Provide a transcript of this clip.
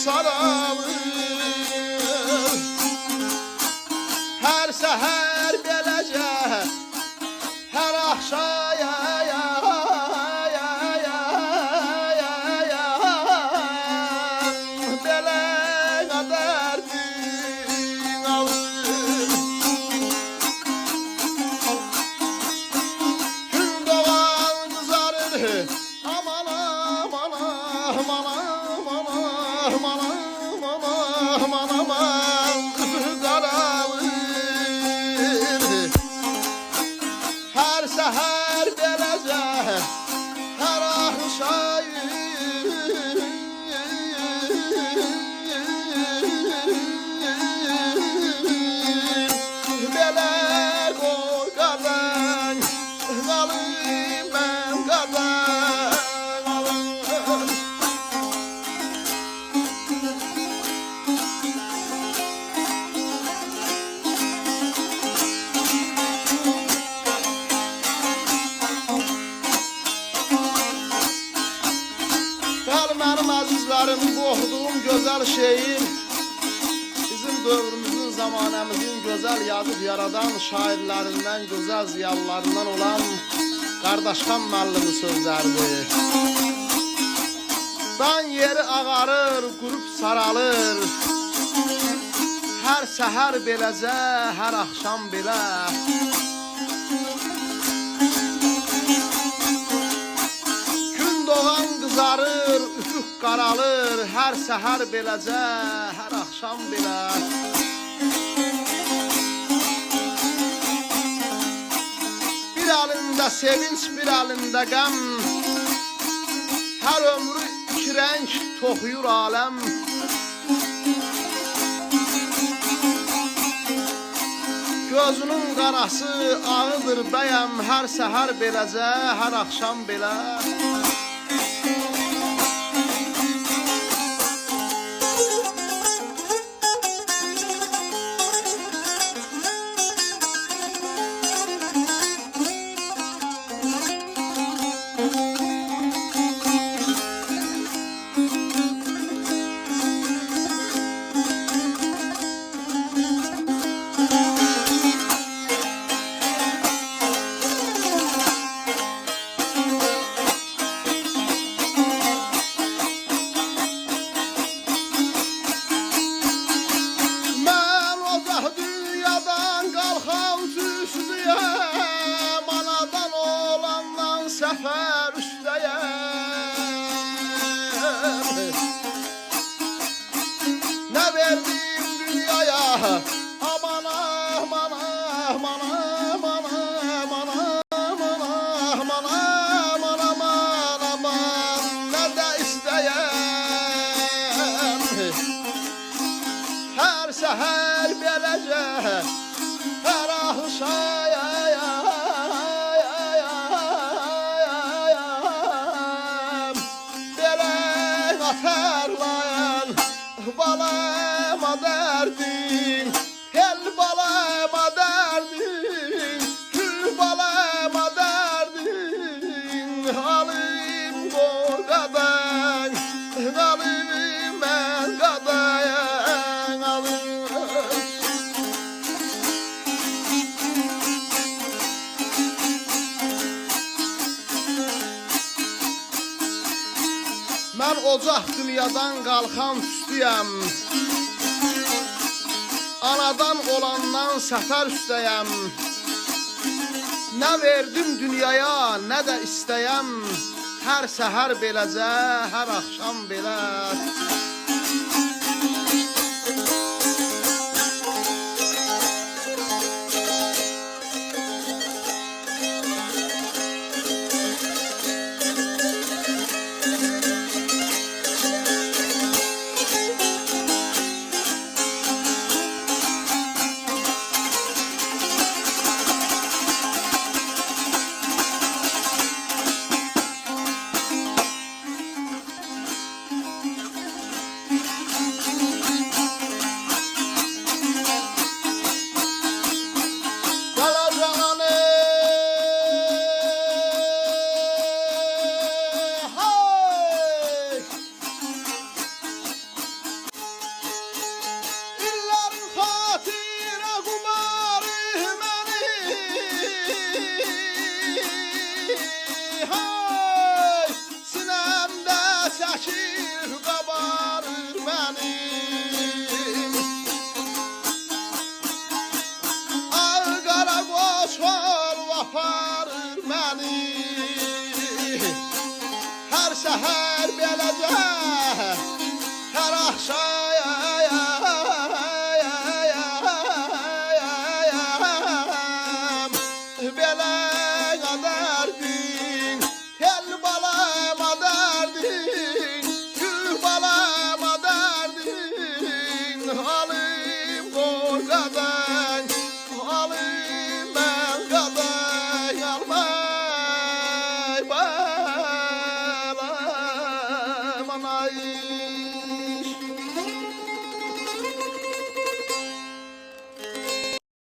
saralır. Her seher beləcə, her axşaya belə qədərdin alır. Gün doğan qızarır, aman aman aman aman aman aman aman qaralır. Her seher beləcə, her axşayı belə qoy qadan qalım mən qadan qalım. Bəli, mənim əzizlərim, bu oxuduğum gözəl şeir bizim dövrümüzün, zamanəmizin gözəl yazıb yaradan şairlərindən, gözəl ziyalılarından olan Qardaşxan müəllimin sözləridir. Dan yeri ağarır, qurub saralır, hər səhər beləcə, hər axşam belə. Gün doğan qızarır, üfüq qaralır, hər səhər beləcə, hər axşam belə. Bir əlində sevinç, bir əlində qəm, hər ömrü iki rəng toxuyur aləm. Gözünün qarası ağıdır bəyəm, hər səhər beləcə, hər axşam belə. Səfər üstəyəm, nə verdim dünyaya, aman aman aman aman aman aman aman aman aman aman, nə də istəyəm. Hər səhər beləcə, hər axşaya atarlayan balama derdin, el balama derdin, gül balama derdin, halim qor qadan, halim mən qadayan halim. Mən ocaq dünyadan qalxan üstüyəm, anadan olandan səfər üstəyəm. Nə verdim dünyaya, nə də istəyəm, hər səhər beləcə, hər axşam belə. Her seher beləcə, her akşam belə qədərdin, el balama dərdin, gül balama dərdin, halim qor qadan, halim mən qadan, almay balam anay.